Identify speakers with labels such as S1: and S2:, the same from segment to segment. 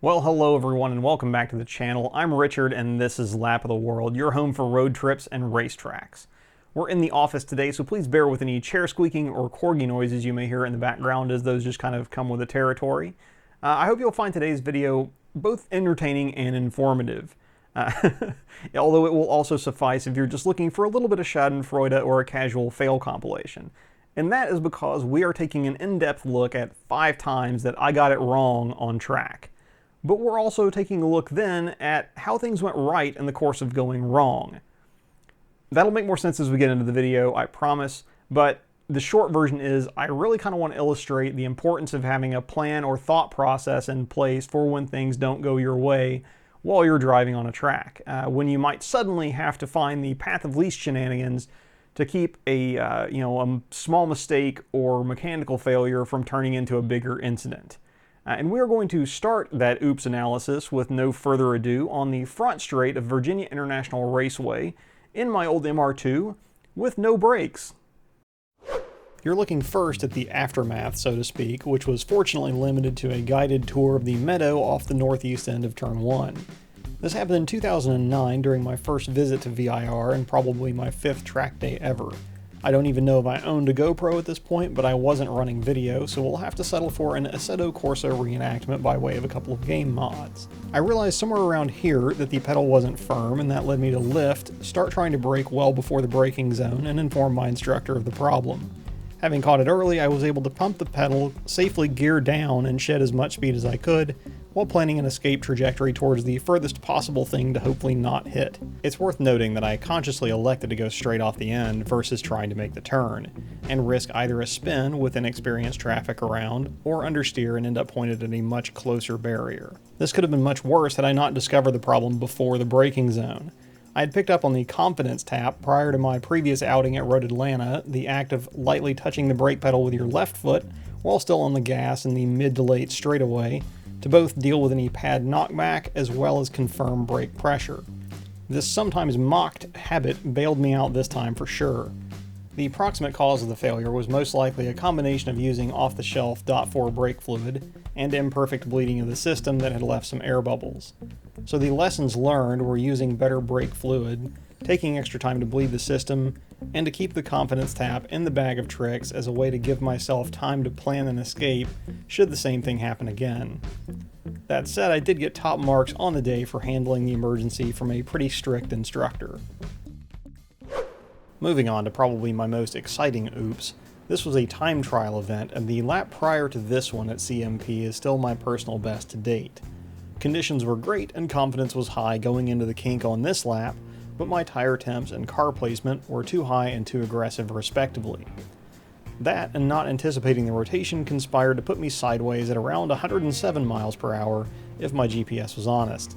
S1: Well, hello everyone and welcome back to the channel. I'm Richard and this is Lap of the World, your home for road trips and racetracks. We're in the office today, so please bear with any chair squeaking or corgi noises you may hear in the background, as those just kind of come with the territory. I hope you'll find today's video both entertaining and informative. Although it will also suffice if you're just looking for a little bit of schadenfreude or a casual fail compilation. And that is because we are taking an in-depth look at 5 times that I got it wrong on track. But we're also taking a look then at how things went right in the course of going wrong. That'll make more sense as we get into the video, I promise, but the short version is I really kind of want to illustrate the importance of having a plan or thought process in place for when things don't go your way while you're driving on a track, when you might suddenly have to find the path of least shenanigans to keep a small mistake or mechanical failure from turning into a bigger incident. And we're going to start that oops analysis with no further ado on the front straight of Virginia International Raceway in my old MR2 with no brakes. You're looking first at the aftermath, so to speak, which was fortunately limited to a guided tour of the meadow off the northeast end of Turn 1. This happened in 2009 during my first visit to VIR and probably my 5th track day ever. I don't even know if I owned a GoPro at this point, but I wasn't running video, so we'll have to settle for an Assetto Corsa reenactment by way of a couple of game mods. I realized somewhere around here that the pedal wasn't firm, and that led me to lift, start trying to brake well before the braking zone, and inform my instructor of the problem. Having caught it early, I was able to pump the pedal, safely gear down, and shed as much speed as I could, while planning an escape trajectory towards the furthest possible thing to hopefully not hit. It's worth noting that I consciously elected to go straight off the end versus trying to make the turn, and risk either a spin with inexperienced traffic around, or understeer and end up pointed at a much closer barrier. This could have been much worse had I not discovered the problem before the braking zone. I had picked up on the confidence tap prior to my previous outing at Road Atlanta, the act of lightly touching the brake pedal with your left foot while still on the gas in the mid to late straightaway, to both deal with any pad knockback as well as confirm brake pressure. This sometimes mocked habit bailed me out this time for sure. The approximate cause of the failure was most likely a combination of using off-the-shelf .4 brake fluid and imperfect bleeding of the system that had left some air bubbles. So the lessons learned were using better brake fluid, taking extra time to bleed the system, and to keep the confidence tap in the bag of tricks as a way to give myself time to plan an escape should the same thing happen again. That said, I did get top marks on the day for handling the emergency from a pretty strict instructor. Moving on to probably my most exciting oops, this was a time trial event, and the lap prior to this one at CMP is still my personal best to date. Conditions were great and confidence was high going into the kink on this lap, but my tire temps and car placement were too high and too aggressive respectively. That and not anticipating the rotation conspired to put me sideways at around 107 miles per hour if my GPS was honest.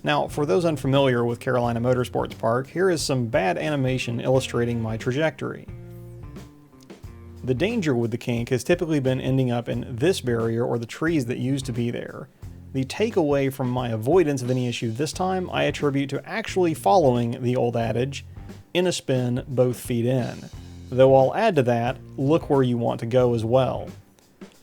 S1: Now, for those unfamiliar with Carolina Motorsports Park, here is some bad animation illustrating my trajectory. The danger with the kink has typically been ending up in this barrier or the trees that used to be there. The takeaway from my avoidance of any issue this time I attribute to actually following the old adage, in a spin, both feet in. Though I'll add to that, look where you want to go as well.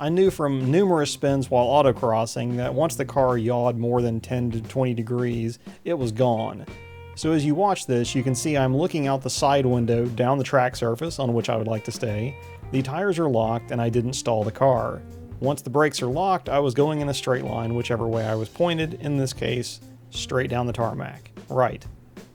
S1: I knew from numerous spins while autocrossing that once the car yawed more than 10 to 20 degrees, it was gone. So as you watch this, you can see I'm looking out the side window down the track surface on which I would like to stay. The tires are locked and I didn't stall the car. Once the brakes are locked, I was going in a straight line whichever way I was pointed, in this case, straight down the tarmac. Right.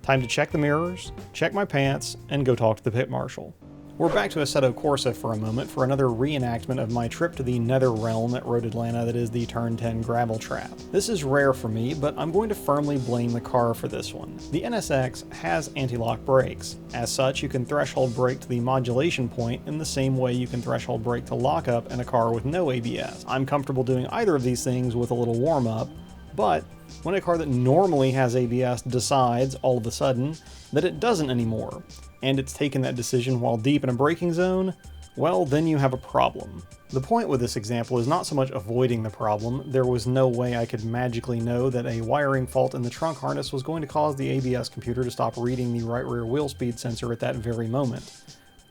S1: Time to check the mirrors, check my pants, and go talk to the pit marshal. We're back to Assetto Corsa for a moment for another reenactment of my trip to the nether realm at Road Atlanta that is the Turn 10 gravel trap. This is rare for me, but I'm going to firmly blame the car for this one. The NSX has anti-lock brakes. As such, you can threshold brake to the modulation point in the same way you can threshold brake to lockup in a car with no ABS. I'm comfortable doing either of these things with a little warm-up, but when a car that normally has ABS decides, all of a sudden, that it doesn't anymore, and it's taken that decision while deep in a braking zone, Well, then you have a problem. The point with this example is not so much avoiding the problem. There was no way I could magically know that a wiring fault in the trunk harness was going to cause the ABS computer to stop reading the right rear wheel speed sensor at that very moment.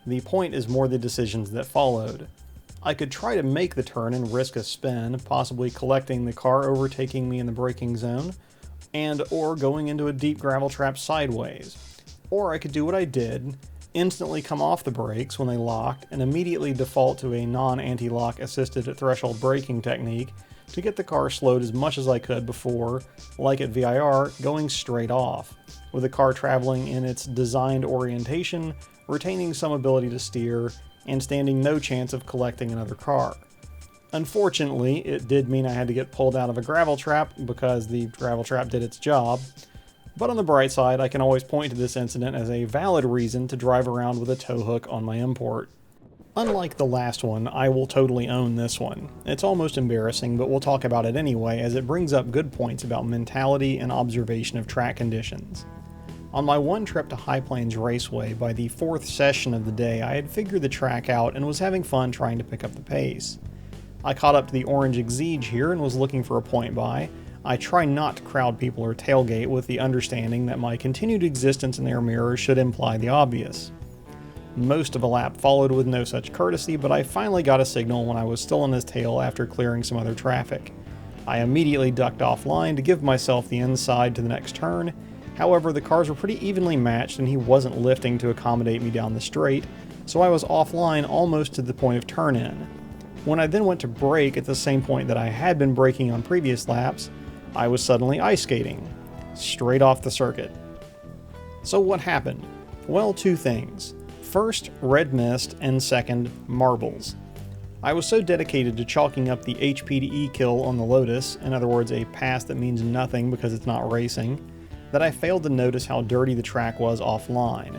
S1: The point is more the decisions that followed. I could try to make the turn and risk a spin, possibly collecting the car overtaking me in the braking zone, or going into a deep gravel trap sideways. Or I could do what I did, instantly come off the brakes when they locked, and immediately default to a non-anti-lock assisted threshold braking technique to get the car slowed as much as I could before, like at VIR, going straight off, with the car traveling in its designed orientation, retaining some ability to steer, and standing no chance of collecting another car. Unfortunately, it did mean I had to get pulled out of a gravel trap because the gravel trap did its job. But on the bright side, I can always point to this incident as a valid reason to drive around with a tow hook on my import. Unlike the last one, I will totally own this one. It's almost embarrassing, but we'll talk about it anyway as it brings up good points about mentality and observation of track conditions. On my one trip to High Plains Raceway, by the 4th session of the day, I had figured the track out and was having fun trying to pick up the pace. I caught up to the orange Exige here and was looking for a point by. I try not to crowd people or tailgate with the understanding that my continued existence in their mirrors should imply the obvious. Most of a lap followed with no such courtesy, but I finally got a signal when I was still on his tail after clearing some other traffic. I immediately ducked offline to give myself the inside to the next turn. However, the cars were pretty evenly matched and he wasn't lifting to accommodate me down the straight, so I was offline almost to the point of turn-in. When I then went to brake at the same point that I had been braking on previous laps, I was suddenly ice skating, straight off the circuit. So what happened? Well, two things. First, red mist, and second, marbles. I was so dedicated to chalking up the HP to E kill on the Lotus, in other words a pass that means nothing because it's not racing, that I failed to notice how dirty the track was offline.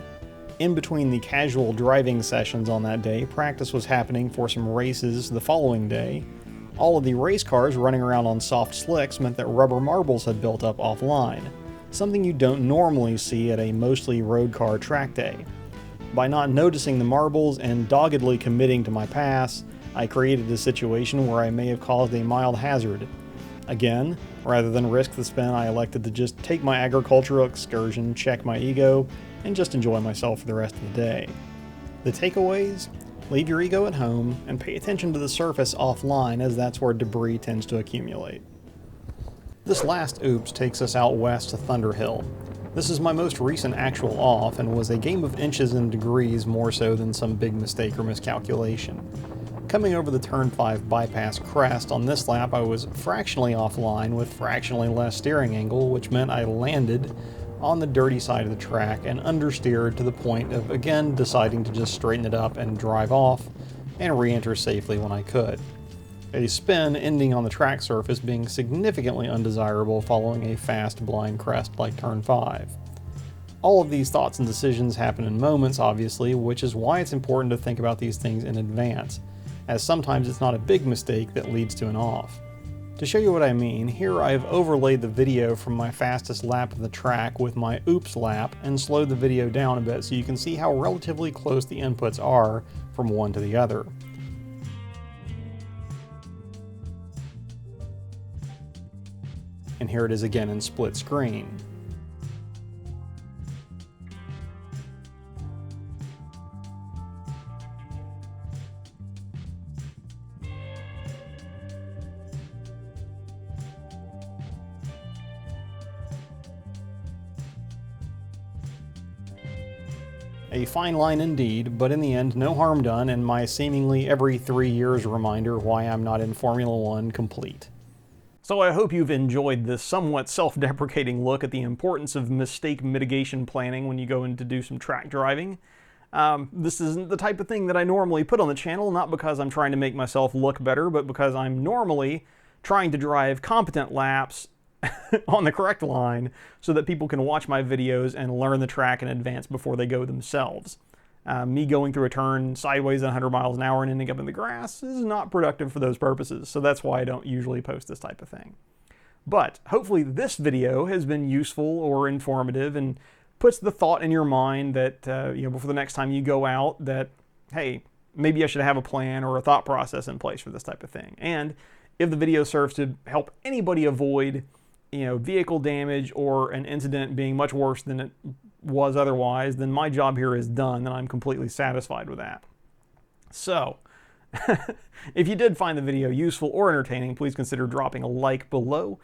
S1: In between the casual driving sessions on that day, practice was happening for some races the following day. All of the race cars running around on soft slicks meant that rubber marbles had built up offline, something you don't normally see at a mostly road car track day. By not noticing the marbles and doggedly committing to my pass, I created a situation where I may have caused a mild hazard. Again, rather than risk the spin, I elected to just take my agricultural excursion, check my ego, and just enjoy myself for the rest of the day. The takeaways? Leave your ego at home and pay attention to the surface offline, as that's where debris tends to accumulate. This last oops takes us out west to Thunderhill. This is my most recent actual off and was a game of inches and degrees more so than some big mistake or miscalculation. Coming over the turn 5 bypass crest on this lap, I was fractionally offline with fractionally less steering angle, which meant I landed on the dirty side of the track and understeered to the point of again deciding to just straighten it up and drive off and re-enter safely when I could. A spin ending on the track surface being significantly undesirable following a fast blind crest like turn 5. All of these thoughts and decisions happen in moments, obviously, which is why it's important to think about these things in advance, as sometimes it's not a big mistake that leads to an off. To show you what I mean, here I've overlaid the video from my fastest lap of the track with my oops lap and slowed the video down a bit so you can see how relatively close the inputs are from one to the other. And here it is again in split screen. A fine line indeed, but in the end, no harm done, and my seemingly every 3 years reminder why I'm not in Formula One complete. So I hope you've enjoyed this somewhat self-deprecating look at the importance of mistake mitigation planning when you go in to do some track driving. This isn't the type of thing that I normally put on the channel, not because I'm trying to make myself look better, but because I'm normally trying to drive competent laps on the correct line so that people can watch my videos and learn the track in advance before they go themselves. Me going through a turn sideways at 100 miles an hour and ending up in the grass is not productive for those purposes, so that's why I don't usually post this type of thing. But hopefully this video has been useful or informative and puts the thought in your mind that, before the next time you go out, that, hey, maybe I should have a plan or a thought process in place for this type of thing. And if the video serves to help anybody avoid, vehicle damage or an incident being much worse than it was otherwise, then my job here is done, and I'm completely satisfied with that. So, if you did find the video useful or entertaining, please consider dropping a like below.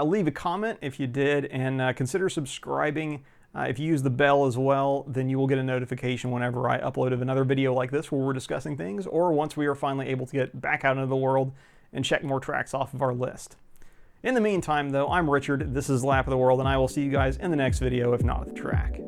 S1: Leave a comment if you did, and consider subscribing. If you use the bell as well, then you will get a notification whenever I upload another video like this where we're discussing things, or once we are finally able to get back out into the world and check more tracks off of our list. In the meantime, though, I'm Richard, this is Lap of the World, and I will see you guys in the next video, if not at the track.